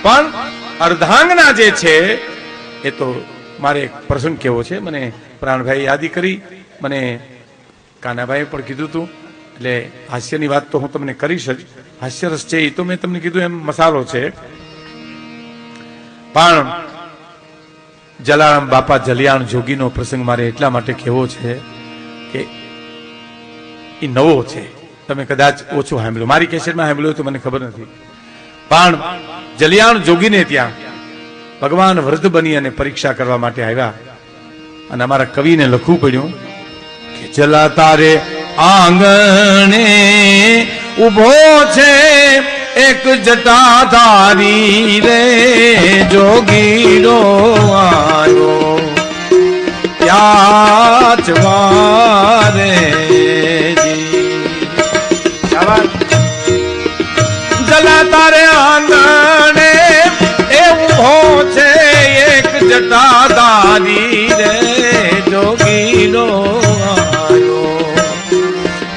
પણ અર્ધાંગના જે છે એ તો મારે એક પ્રસંગ કેવો છે. મને પ્રાણભાઈ યાદી કરી, મને કાનાભાઈ પણ કીધું હતું, એટલે હાસ્યની વાત તો હું તમને કરીશ જ. હાસ્યરસ છે એ તો મેં તમને કીધું એમ મસાલો છે. પણ જલારામ બાપા જલિયાણ જોગીનો પ્રસંગ મારે એટલા માટે કહેવો છે કે એ નવો છે. તમે કદાચ ઓછું સાંભળ્યું, મારી કેસેટમાં સાંભળ્યું તો મને ખબર નથી. પણ જલિયાણ જોગીને ત્યાં ભગવાન વૃદ્ધ બની અને પરીક્ષા કરવા માટે આવ્યા, અને અમારા કવિને લખવું પડ્યું કે જલા તારે આંગણે ઉભો છે એક જટાધારી રે જોગીડો આવ્યો ત્યાં જ વારે જલા તારે આંગણે એ ઉભો છે એક જટાધારી રે જોગીડો આવ્યો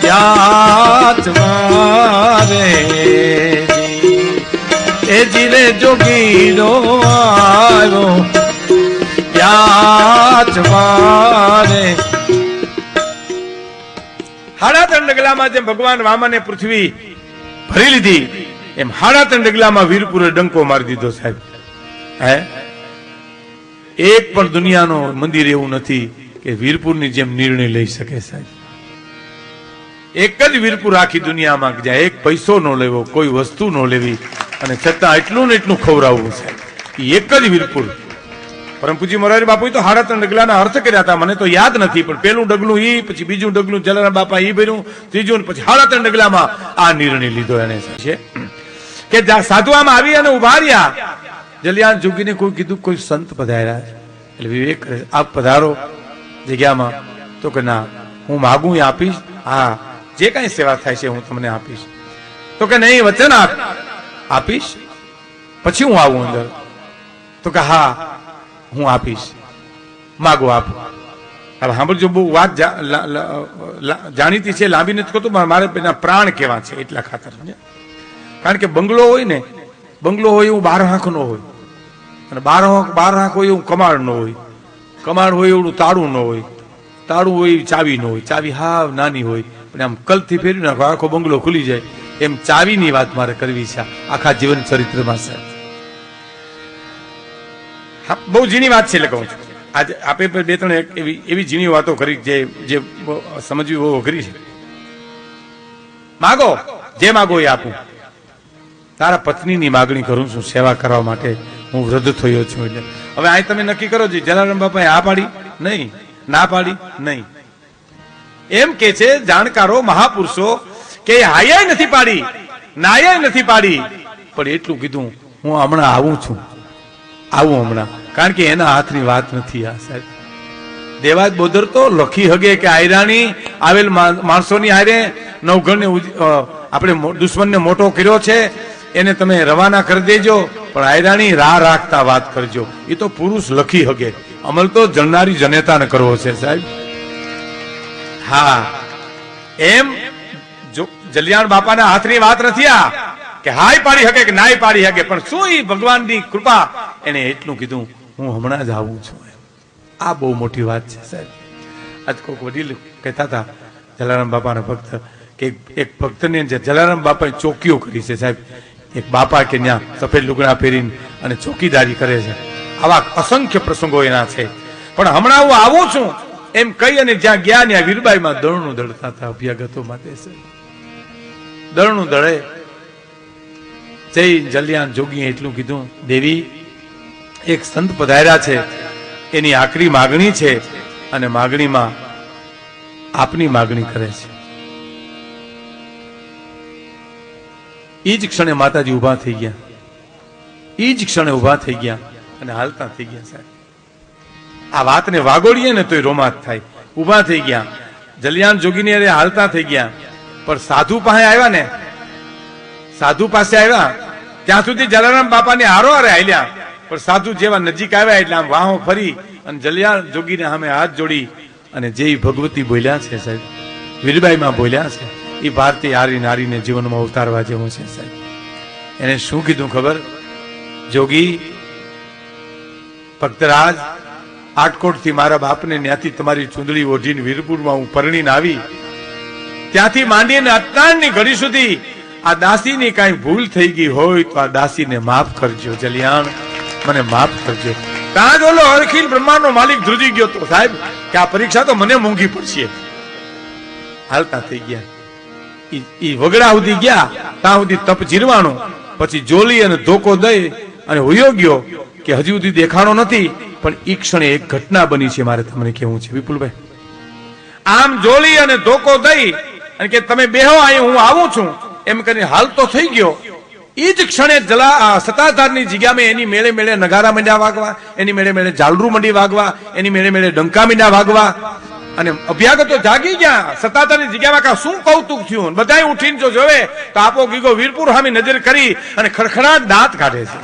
ત્યાં જ વારે એ જીરે જોગીડો આવ્યો ત્યાં જ વારે. હાડા ત્રણ ડગલામાં જેમ ભગવાન વામને પૃથ્વી ભરી લીધી એમ હાડા ત્રણ ડગલામાં વીરપુરે ડંકો મારી દીધો સાહેબ. હે એક પણ દુનિયાનો મંદિર એવું નથી કે વીરપુરની જેમ નિર્ણય લઈ શકે સાહેબ. એક જ વીરપુર આખી દુનિયામાં જ્યાં એક પૈસો ન લેવો, કોઈ વસ્તુ ન લેવી, અને છતાં એટલું ને એટલું ખવડાવવું સાહેબ, એક જ વીરપુર. પરમ પૂજ્ય મોરારી બાપુએ તો હાડા ત્રણ ડગલાના અર્થ કર્યા હતા, મને તો યાદ નથી, પણ પેલું ડગલું ઈ, પછી બીજું ડગલું જલારામ બાપા ઈ ભર્યું, ત્રીજું, પછી હાડા ત્રણ ડગલામાં આ નિર્ણય લીધો એને છે કે સાધુ આમ આવી અને ઉભા રહ્યા. જલિયાણ જોગીને કોઈ કીધું કોઈ સંત પધાર્યા છે, એટલે વિવેક આપ પધારો જગ્યામાં. તો કે ના, હું માગું એ આપીશ, હા જે કઈ સેવા થાય છે હું તમને આપીશ. તો કે નહીં, વચન આપીશ પછી હું આવું અંદર. તો કે હા હું આપીશ, માગો આપો. હવે સાંભળજો, બહુ વાત જાણીતી છે, લાંબી નથી કરતું, મારે પેલા પ્રાણ કેવા છે એટલા ખાતર. કારણ કે બંગલો હોય ને, બંગલો હોય એવું 12 આંખ નો હોય, અને 12 આંખ હોય એવું કમાડ નો હોય, કમાડ હોય એવું તાળું ન હોય, તાળું હોય ચાવી ન હોય, ચાવી હાવ નાની હોય, પણ આમ કલથી ફેરવી નાખો આખો બંગલો ખુલી જાય. એમ ચાવીની વાત મારે કરવી છે આખા જીવન ચરિત્રમાં સાહેબ. બહુ ઝીણી વાત છે એટલે કહું છું. આજે આપે બે ત્રણ એવી ઝીણી વાતો કરી જે સમજવી બહુ અઘરી છે. માગો, જે માગો એ આપું. તારા પત્નીની માગણી કરું છું સેવા કરવા માટે, હું વૃદ્ધ થયો છું એટલે. હવે અહીં તમે નક્કી કરો છો, જલારામ બાપાએ આ પાડી નહીં, ના પાડી નહીં. એમ કે છે જાણકારો મહાપુરુષો કે હાય નથી પાડી, નાય નથી પાડી, પણ એટલું કીધું હું હમણાં આવું છું, આવું હમણાં. કારણ કે એના હાથની વાત નથી આ સાહેબ. દેવાજ બોદર તો લખી હગે કે આયરાણી આવેલ માણસોની હારે નવઘણને આપણે દુશ્મનને મોટો કર્યો છે, એને તમે રવાના કરી દેજો, પણ આયરાણી રાહ રાખતા વાત કરજો. એ તો પુરુષ લખી હગે, અમલ તો જણનારી જનેતાને કરવો છે સાહેબ. હા, એમ જલિયાણ બાપાના હાથની વાત નથી આ કે હાય પાડી શકે કે નાય પાડી શકે, પણ શું એ ભગવાનની કૃપા, એને એટલું કીધું હું હમણાં જ આવું છું. આ બહુ મોટી વાત છે સાહેબ. આજ કોઈક વડીલ કહેતા હતા જલારામ બાપાના ભક્ત કે એક ભક્તને જલારામ બાપાએ ચોકીઓ કરી છે સાહેબ. એક બાપા કે ત્યાં સફેદ લુગડા પહેરીને અને ચોકીદારી કરે છે. આવા અસંખ્ય પ્રસંગો એના છે. પણ હમણાં હું આવું છું એમ કહી અને જ્યાં ગયા ત્યાં વીરબાઈમાં દળનું દળતા હતા અભ્યાગતો માટે છે. દળનું દળે જય જલિયાણ જોગીએ એટલું કીધું, દેવી એક સંત પધાર્યા છે, એની આકરી માગણી છે, અને માગણીમાં આપની માગણી કરે છે. એ જ ક્ષણે માતાજી ઉભા થઈ ગયા, એ જ ક્ષણે ઉભા થઈ ગયા અને હાલતા થઈ ગયા સાહેબ. આ વાતને વાગોડીએ ને તોય રોમાંચ થાય. ઉભા થઈ ગયા, જલિયાણ જોગીની અરે હાલતા થઈ ગયા, પણ સાધુ પાસે આવ્યા ને, સાધુ પાસે આવ્યા ત્યાં સુધી જલારામ બાપાને હારો હારે હાલ્યા, પણ સાધુ જેવા નજીક આવ્યા એટલે આમ વાહો ફરી અને જલિયાણ જોગીને સામે હાથ જોડી અને જે ભગવતી બોલ્યા છે સાહેબ, વીરબાઈમાં બોલ્યા છે, એ ભારતીય હારી નારીને જીવનમાં ઉતારવા જેવું છે સાહેબ. એને શું કીધું ખબર? જોગી ભક્તરાજ, આટકોટ થી મારા બાપને ત્યાંથી તમારી ચૂંદડી ઓઢીને વીરપુરમાં હું પરણીને આવી, ત્યાંથી માંડીને અત્યારની ઘડી સુધી આ દાસીની કાંઈ ભૂલ થઈ ગઈ હોય તો આ દાસીને માફ કરજો જલિયાણ, મને માફ કરજો. ત્યાં જ ઓલો અખિલ બ્રહ્માંડનો માલિક ધ્રુજી ગયો તો સાહેબ કે આ પરીક્ષા તો મને મોંઘી પડશે. હાલતા થઈ ગયા, ઈ વગડા સુધી ગયા, ત્યાં સુધી તપ જીરવાનું, પછી જોલી અને ધોકો દઈ અને હોયો ગયો કે હજી સુધી દેખાણો નથી. પણ ઈ ક્ષણે એક ઘટના બની છે, મારે તમને કેવું છે વિપુલભાઈ. આમ જોલી અને ધોકો દઈ અને કે તમે બેહો અહીં હું આવું છું એમ કરીને હાલતો થઈ ગયો. એ જ ક્ષણે સતાધારની જગ્યામાં એની મેળે મેળે નગારા મંડ્યા વાગવા, એની મેળે મેળે ઝાલરું મંડી વાગવા, એની મેળે મેળે ડંકા મંડ્યા વાગવા. અને અભ્યાગતો જાગી ગયા. સતાધારની જગ્યામાં કા શું કૌતુક થયું, બધાય ઉઠીને જો જોવે તો આપો ગીગો વીરપુર સામે નજર કરી અને ખડખડાટ દાંત કાઢે છે.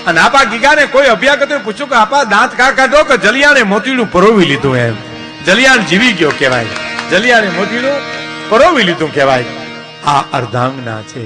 અને આપા ગીગાને કોઈ અભ્યાગતોએ પૂછ્યું કે આપા દાંત કા કાઢો, કે જલિયાણે મોતીનું પરોવી લીધું. એમ જલિયાણ જીવી ગયો કહેવાય, જલિયાણે મોતીનું પરોવી લીધું કહેવાય. આ અર્ધાંગના છે.